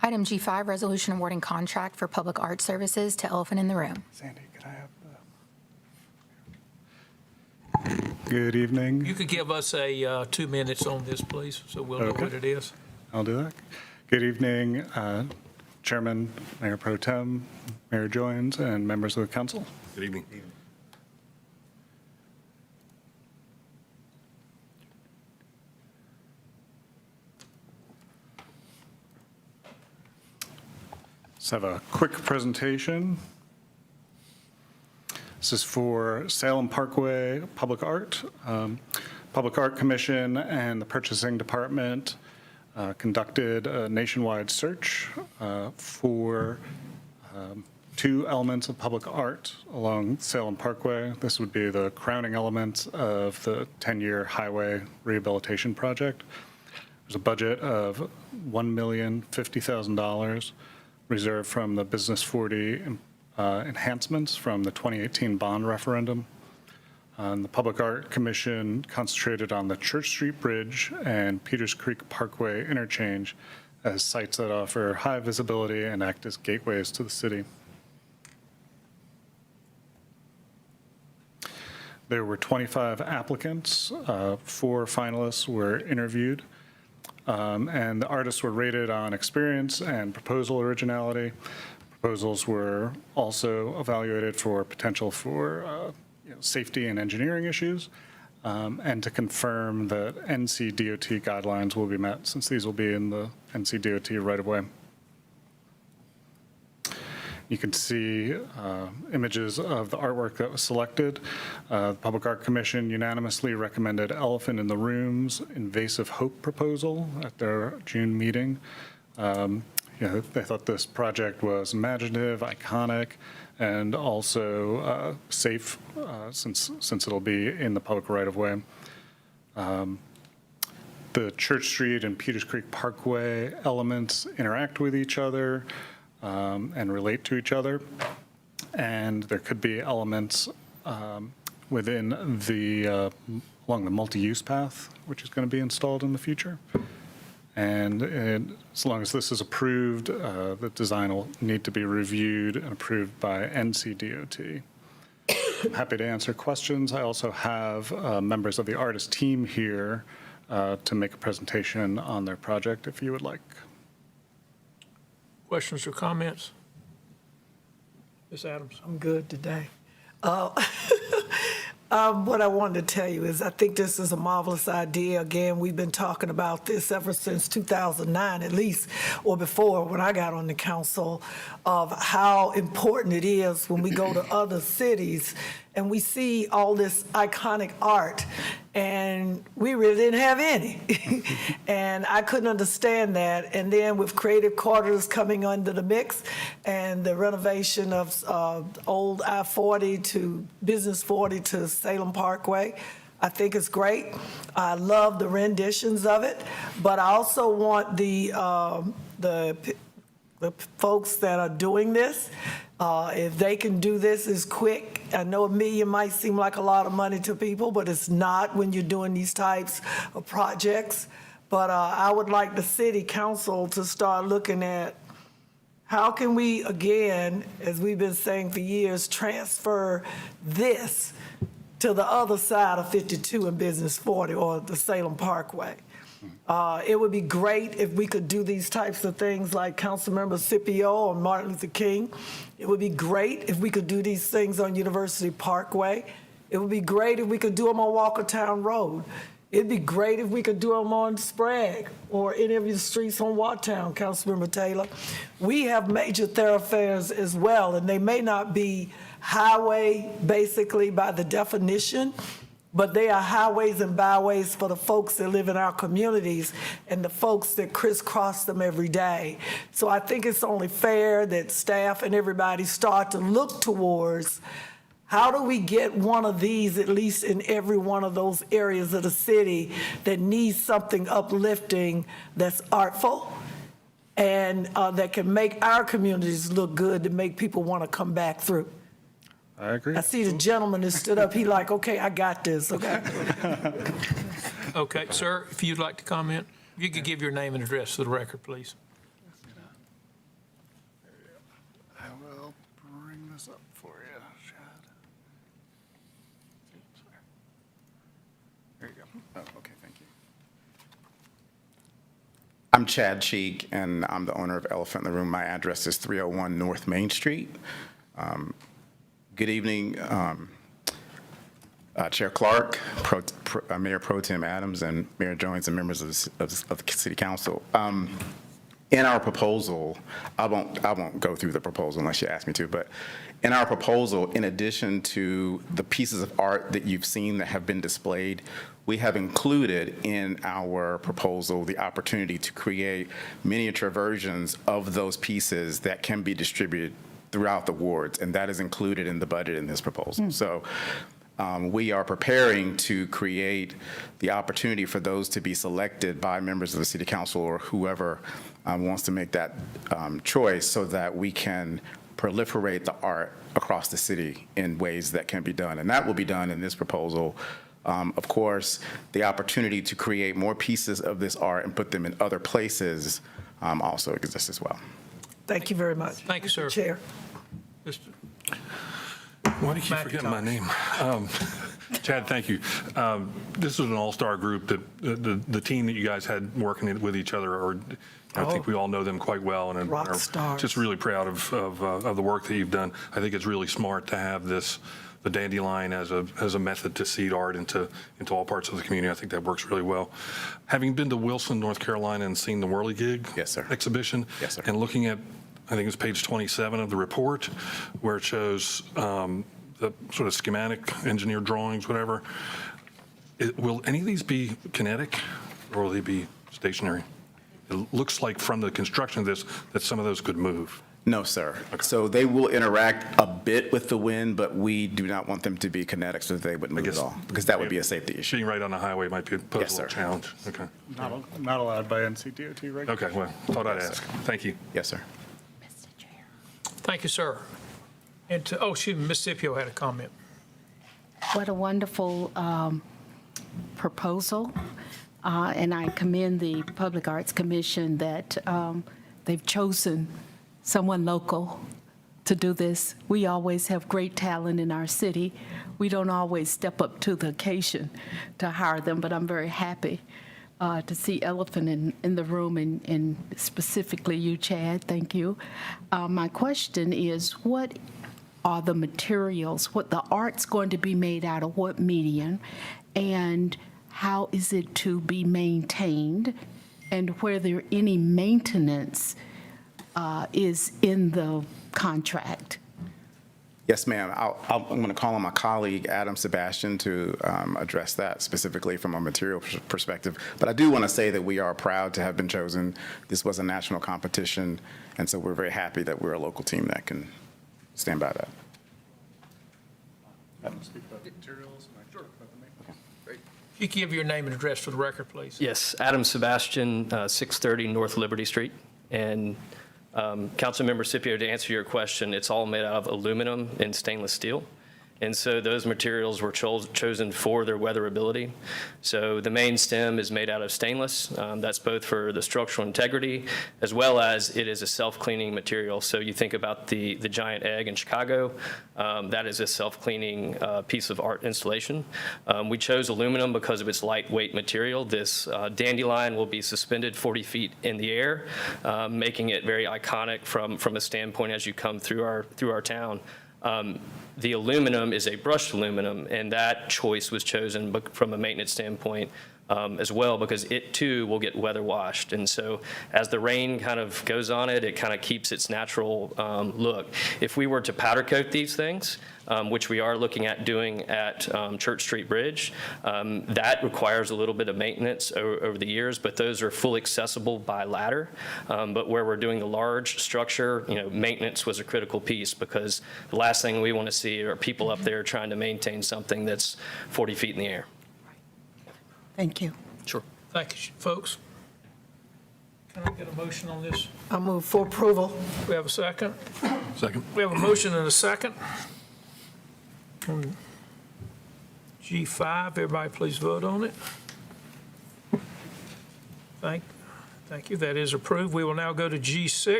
Item G5, resolution awarding contract for public art services to Elephant in the Room. Sandy, could I have the... Good evening. You could give us a 2 minutes on this, please, so we'll know Okay. what it is. I'll do that. Good evening, Chairman, Mayor Pro Tem, Mayor Joines, and members of the council. Good evening. Let's have a quick presentation. This is for Salem Parkway Public Art. Public Art Commission and the Purchasing Department conducted a nationwide search for two elements of public art along Salem Parkway. This would be the crowning element of the 10-year highway rehabilitation project. There's a budget of $1,050,000 reserved from the Business 40 enhancements from the 2018 bond referendum. The Public Art Commission concentrated on the Church Street Bridge and Peters Creek Parkway interchange as sites that offer high visibility and act as gateways to the city. There were 25 applicants. 4 finalists were interviewed. And the artists were rated on experience and proposal originality. Proposals were also evaluated for potential for safety and engineering issues, and to confirm that NCDOT guidelines will be met, since these will be in the NCDOT right-of-way. You can see images of the artwork that was selected. The Public Art Commission unanimously recommended Elephant in the Room's Invasive Hope proposal at their June meeting. They thought this project was imaginative, iconic, and also safe since it'll be in the public right-of-way. The Church Street and Peters Creek Parkway elements interact with each other and relate to each other. And there could be elements within the, along the multi-use path, which is going to be installed in the future. And as long as this is approved, the design will need to be reviewed and approved by NCDOT. I'm happy to answer questions. I also have members of the artist team here to make a presentation on their project if you would like. Questions or comments? Ms. Adams? I'm good today. What I wanted to tell you is I think this is a marvelous idea. Again, we've been talking about this ever since 2009 at least, or before when I got on the council, of how important it is when we go to other cities and we see all this iconic art, and we really didn't have any. And I couldn't understand that. And then with Creative Quarters coming under the mix and the renovation of old I-40 to Business 40 to Salem Parkway, I think it's great. I love the renditions of it, but I also want the folks that are doing this, if they can do this as quick. I know $1 million might seem like a lot of money to people, but it's not when you're doing these types of projects. But I would like the city council to start looking at how can we, again, as we've been saying for years, transfer this to the other side of 52 and Business 40 or the Salem Parkway. It would be great if we could do these types of things like Councilmember Scipio or Martin Luther King. It would be great if we could do these things on University Parkway. It would be great if we could do them on Walkertown Road. It'd be great if we could do them on Sprague or any of the streets on Watertown, Councilmember Taylor. We have major thoroughfares as well, and they may not be highway basically by the definition, but they are highways and byways for the folks that live in our communities and the folks that crisscross them every day. So I think it's only fair that staff and everybody start to look towards how do we get one of these at least in every one of those areas of the city that needs something uplifting that's artful and that can make our communities look good, to make people want to come back through. I agree. I see the gentleman that stood up. He like, okay, I got this. Okay. Okay, sir, if you'd like to comment, you could give your name and address to the record, please. this up for you, Chad. There you go. Oh, okay, thank you. I'm Chad Cheek, and I'm the owner of Elephant in the Room. My address is 301 North Main Street. Good evening, Chair Clark, Mayor Pro Tem Adams, and Mayor Jones, and members of the City Council. In our proposal, I won't go through the proposal unless you ask me to, but in our proposal, in addition to the pieces of art that you've seen that have been displayed, we have included in our proposal the opportunity to create miniature versions of those pieces that can be distributed throughout the wards, and that is included in the budget in this proposal. So we are preparing to create the opportunity for those to be selected by members of the City Council or whoever wants to make that choice, so that we can proliferate the art across the city in ways that can be done. And that will be done in this proposal. Of course, the opportunity to create more pieces of this art and put them in other places also exists as well. Thank you very much. Thank you, sir. Chair. Mr. Why do you keep forgetting my name? Chad, thank you. This was an all-star group that the team that you guys had working with each other, or I think we all know them quite well, and Rock are stars. just really proud of the work that you've done. I think it's really smart to have the Dandelion as a method to seed art into all parts of the community. I think that works really well. Having been to Wilson, North Carolina, and seen the Whirligig Yes, sir. exhibition, Yes, sir. and looking at, I think it's page 27 of the report, where it shows the sort of schematic, engineered drawings, whatever. Will any of these be kinetic, or will they be stationary? It looks like from the construction of this that some of those could move. No, sir. So they will interact a bit with the wind, but we do not want them to be kinetic so that they would move at guess- all, because that would be a safety issue. Being right on the highway might pose Yes, a little sir. challenge. Okay. Not allowed by NCDOT, right? Okay, well, thought I'd ask. Thank you. Yes, sir. Thank you, sir. And excuse me, Ms. Scipio had a comment. What a wonderful proposal. And I commend the Public Arts Commission that they've chosen someone local to do this. We always have great talent in our city. We don't always step up to the occasion to hire them, but I'm very happy to see Elephant in the room, and specifically you, Chad. Thank you. My question is, what are the materials, what the art's going to be made out of, what medium, and how is it to be maintained, and whether any maintenance is in the contract? Yes, ma'am. I'm going to call on my colleague, Adam Sebastian, to address that specifically from a material perspective. But I do want to say that we are proud to have been chosen. This was a national competition, and so we're very happy that we're a local team that can stand by that. Speak about the materials and I talk about the maintenance. If you give your name and address for the record, please. Yes, Adam Sebastian, 630 North Liberty Street. And Councilmember Scipio, to answer your question, it's all made out of aluminum and stainless steel. And so those materials were chosen for their weatherability. So the main stem is made out of stainless. That's both for the structural integrity, as well as it is a self-cleaning material. So you think about the giant egg in Chicago, that is a self-cleaning piece of art installation. We chose aluminum because of its lightweight material. This dandelion will be suspended 40 feet in the air, making it very iconic from a standpoint as you come through our town. The aluminum is a brushed aluminum, and that choice was chosen from a maintenance standpoint as well, because it too will get weather washed. And so as the rain kind of goes on it, it kind of keeps its natural look. If we were to powder coat these things, which we are looking at doing at Church Street Bridge, that requires a little bit of maintenance over the years, but those are fully accessible by ladder. But where we're doing the large structure, maintenance was a critical piece, because the last thing we want to see are people up there trying to maintain something that's 40 feet in the air. Thank you. Sure. Thank you, folks. Can I get a motion on this? I move for approval. We have a second? Second. We have a motion and a second. On G5, everybody please vote on it. Thank you. That is approved. We will now go to G6.